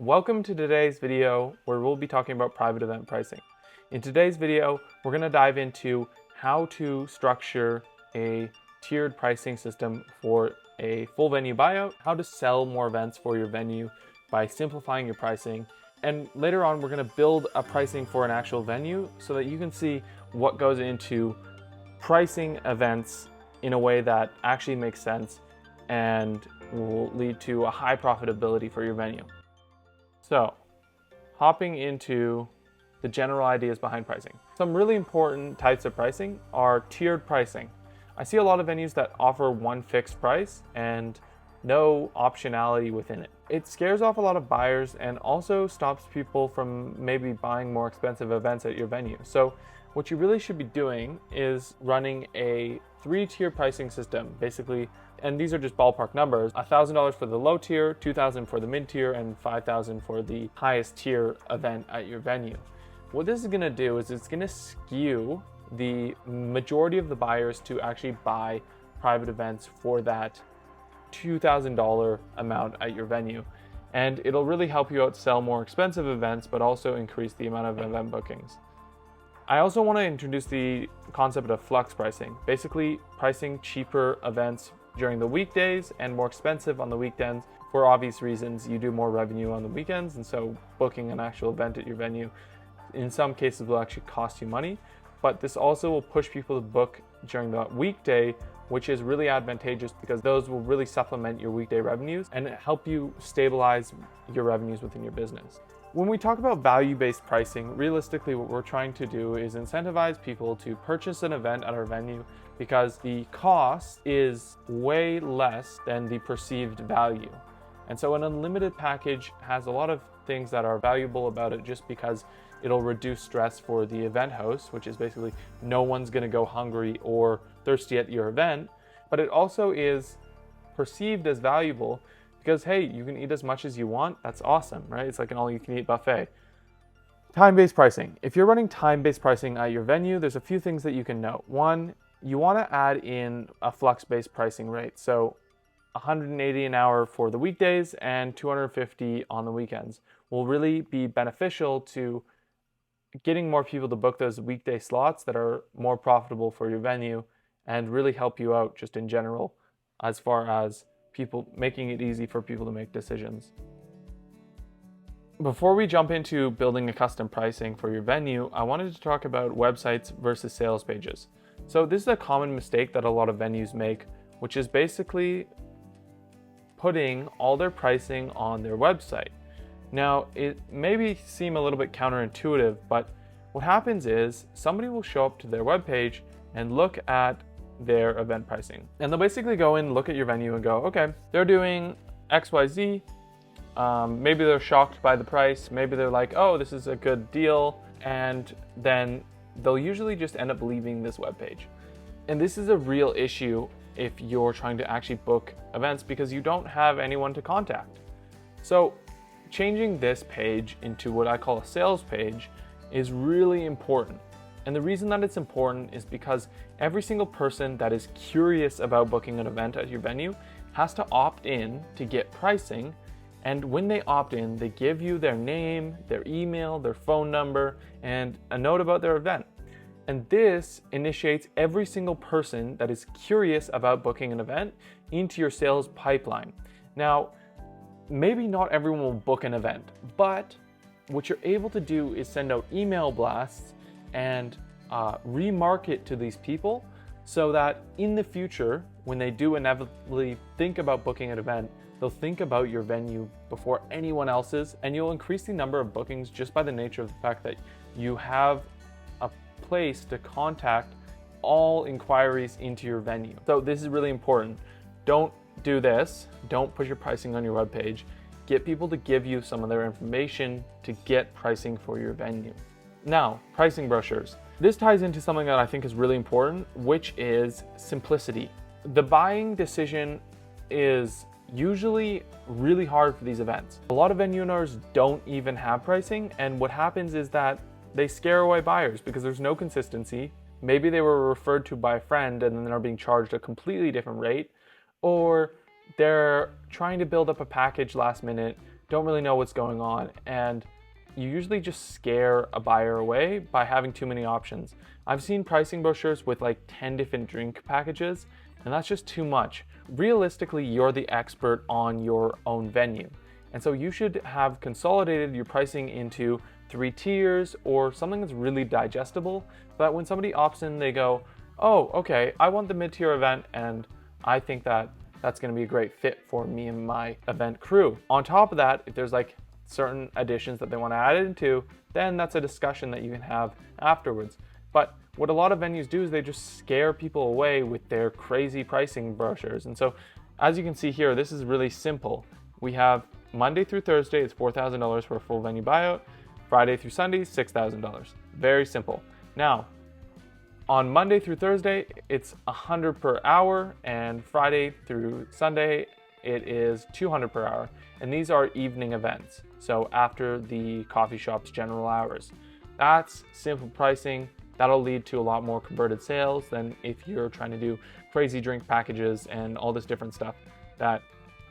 Welcome to today's video where we'll be talking about private event pricing. In today's video, we're going to dive into how to structure a tiered pricing system for a full venue buyout, how to sell more events for your venue by simplifying your pricing, and later on we're going to build a pricing for an actual venue so that you can see what goes into pricing events in a way that actually makes sense and will lead to a high profitability for your venue. So, hopping into the general ideas behind pricing. Some really important types of pricing are tiered pricing. I see a lot of venues that offer one fixed price and no optionality within it. It scares off a lot of buyers and also stops people from maybe buying more expensive events at your venue. So what you really should be doing is running a 3-tier pricing system, basically, and these are just ballpark numbers, $1,000 for the low tier, $2,000 for the mid tier, and $5,000 for the highest tier event at your venue. What this is gonna do is it's gonna skew the majority of the buyers to actually buy private events for that $2,000 amount at your venue. And it'll really help you out sell more expensive events, but also increase the amount of event bookings. I also want to introduce the concept of flux pricing, basically pricing cheaper events during the weekdays and more expensive on the weekends. For obvious reasons, you do more revenue on the weekends, and so booking an actual event at your venue in some cases will actually cost you money, but this also will push people to book during the weekday, which is really advantageous because those will really supplement your weekday revenues and help you stabilize your revenues within your business. When we talk about value-based pricing, realistically what we're trying to do is incentivize people to purchase an event at our venue because the cost is way less than the perceived value. And so an unlimited package has a lot of things that are valuable about it just because it'll reduce stress for the event host, which is basically no one's gonna go hungry or thirsty at your event, but it also is perceived as valuable because, hey, you can eat as much as you want. That's awesome, right? It's like an all-you-can-eat buffet. Time-based pricing. If you're running time-based pricing at your venue, there's a few things that you can note. One, you want to add in a flux-based pricing rate. So $180 an hour for the weekdays and $250 on the weekends will really be beneficial to getting more people to book those weekday slots that are more profitable for your venue and really help you out just in general as far as people making it easy for people to make decisions. Before we jump into building a custom pricing for your venue, I wanted to talk about websites versus sales pages. So this is a common mistake that a lot of venues make, which is basically putting all their pricing on their website. Now, it may seem a little bit counterintuitive, but what happens is somebody will show up to their webpage and look at their event pricing. And they'll basically go in, look at your venue and go, okay, they're doing XYZ. Maybe they're shocked by the price. Maybe they're like, oh, this is a good deal. And then they'll usually just end up leaving this webpage. And this is a real issue if you're trying to actually book events because you don't have anyone to contact. So changing this page into what I call a sales page is really important. And the reason that it's important is because every single person that is curious about booking an event at your venue has to opt in to get pricing. And when they opt in, they give you their name, their email, their phone number, and a note about their event. And this initiates every single person that is curious about booking an event into your sales pipeline. Now, maybe not everyone will book an event, but what you're able to do is send out email blasts and remarket to these people so that in the future, when they do inevitably think about booking an event, they'll think about your venue before anyone else's, and you'll increase the number of bookings just by the nature of the fact that you have a place to contact all inquiries into your venue. So this is really important. Don't do this. Don't put your pricing on your webpage. Get people to give you some of their information to get pricing for your venue. Now, pricing brochures. This ties into something that I think is really important, which is simplicity. The buying decision is usually really hard for these events. A lot of venue owners don't even have pricing, and what happens is that they scare away buyers because there's no consistency. Maybe they were referred to by a friend and then they're being charged a completely different rate, or they're trying to build up a package last minute don't really know what's going on, and you usually just scare a buyer away by having too many options. I've seen pricing brochures with like 10 different drink packages, and that's just too much. Realistically, you're the expert on your own venue. And so you should have consolidated your pricing into 3 tiers or something that's really digestible, so that when somebody opts in, they go, oh, okay, I want the mid-tier event, and I think that that's gonna be a great fit for me and my event crew. On top of that, if there's like certain additions that they wanna add into, then that's a discussion that you can have afterwards. But what a lot of venues do is they just scare people away with their crazy pricing brochures. And so as you can see here, this is really simple. We have Monday through Thursday, it's $4,000 for a full venue buyout. Friday through Sunday, $6,000. Very simple. Now, on Monday through Thursday, it's $100 per hour, and Friday through Sunday, it is $200 per hour. And these are evening events, so after the coffee shop's general hours. That's simple pricing. That'll lead to a lot more converted sales than if you're trying to do crazy drink packages and all this different stuff that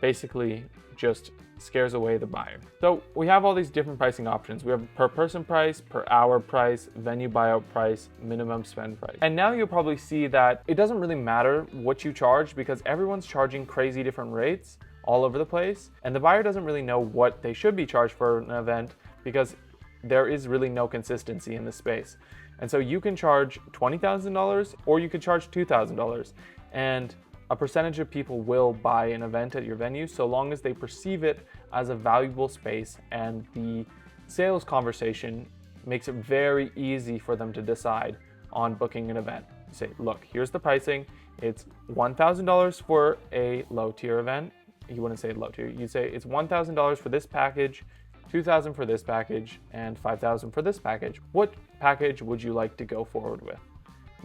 basically just scares away the buyer. So we have all these different pricing options. We have per person price, per hour price, venue buyout price, minimum spend price. And now you'll probably see that it doesn't really matter what you charge because everyone's charging crazy different rates all over the place. And the buyer doesn't really know what they should be charged for an event because there is really no consistency in the space. And so you can charge $20,000 or you could charge $2,000. And a percentage of people will buy an event at your venue so long as they perceive it as a valuable space, and the sales conversation makes it very easy for them to decide on booking an event. You say, look, here's the pricing. It's $1,000 for a low tier event. You wouldn't say low tier. You'd say it's $1,000 for this package, $2,000 for this package, and $5,000 for this package. What package would you like to go forward with?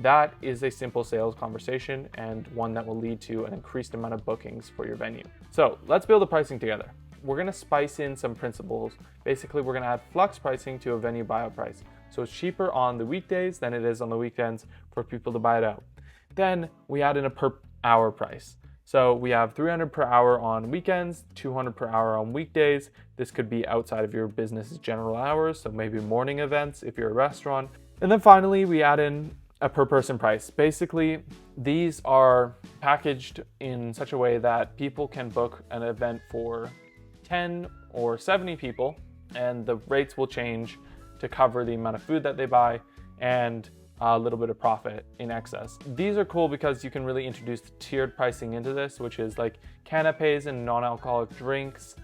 That is a simple sales conversation and one that will lead to an increased amount of bookings for your venue. So let's build the pricing together. We're gonna spice in some principles. Basically, we're gonna add flux pricing to a venue buyout price. So it's cheaper on the weekdays than it is on the weekends for people to buy it out. Then we add in a per hour price. So we have $300 per hour on weekends, $200 per hour on weekdays. This could be outside of your business's general hours, so maybe morning events if you're a restaurant. And then finally, we add in a per person price. Basically, these are packaged in such a way that people can book an event for 10 or 70 people, and the rates will change to cover the amount of food that they buy and a little bit of profit in excess. These are cool because you can really introduce tiered pricing into this, which is like canapes and non-alcoholic drinks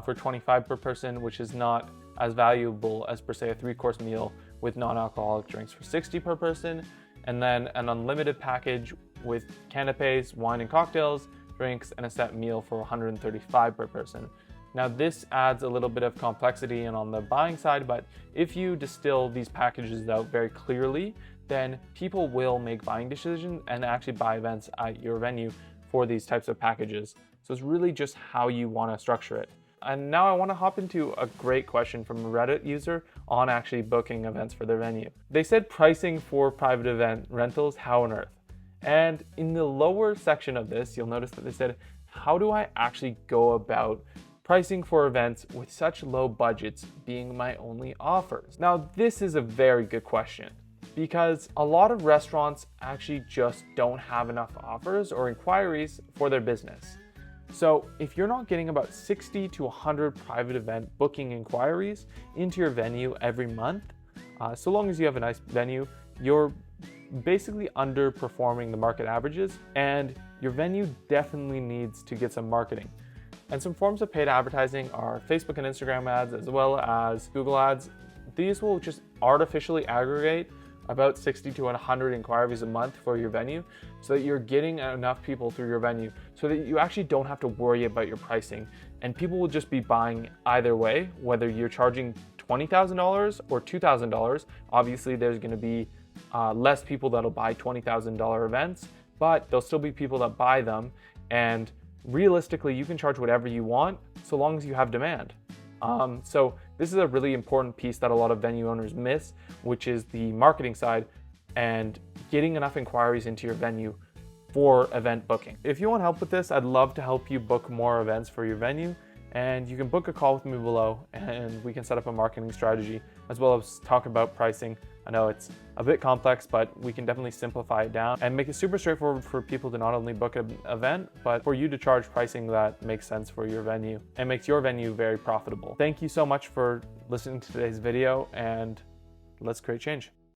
for $25 per person, which is not as valuable as per se a 3-course meal with non-alcoholic drinks for $60 per person, and then an unlimited package with canapes, wine and cocktails, drinks, and a set meal for $135 per person. Now this adds a little bit of complexity and on the buying side, but if you distill these packages out very clearly, then people will make buying decisions and actually buy events at your venue for these types of packages. So it's really just how you want to structure it. And now I want to hop into a great question from a Reddit user on actually booking events for their venue. They said pricing for private event rentals, how on earth? And in the lower section of this, you'll notice that they said, how do I actually go about pricing for events with such low budgets being my only offers? Now, this is a very good question because a lot of restaurants actually just don't have enough offers or inquiries for their business. So if you're not getting about 60 to 100 private event booking inquiries into your venue every month, so long as you have a nice venue, you're basically underperforming the market averages, and your venue definitely needs to get some marketing. And some forms of paid advertising are Facebook and Instagram ads, as well as Google ads. These will just artificially aggregate about 60 to 100 inquiries a month for your venue so that you're getting enough people through your venue so that you actually don't have to worry about your pricing, and people will just be buying either way, whether you're charging $20,000 or $2,000. Obviously there's going to be less people that'll buy $20,000 events, but there'll still be people that buy them, and realistically you can charge whatever you want so long as you have demand. So this is a really important piece that a lot of venue owners miss, which is the marketing side and getting enough inquiries into your venue for event booking. If you want help with this, I'd love to help you book more events for your venue. And you can book a call with me below and we can set up a marketing strategy as well as talk about pricing. I know it's a bit complex, but we can definitely simplify it down and make it super straightforward for people to not only book an event, but for you to charge pricing that makes sense for your venue and makes your venue very profitable. Thank you so much for listening to today's video, and let's create change.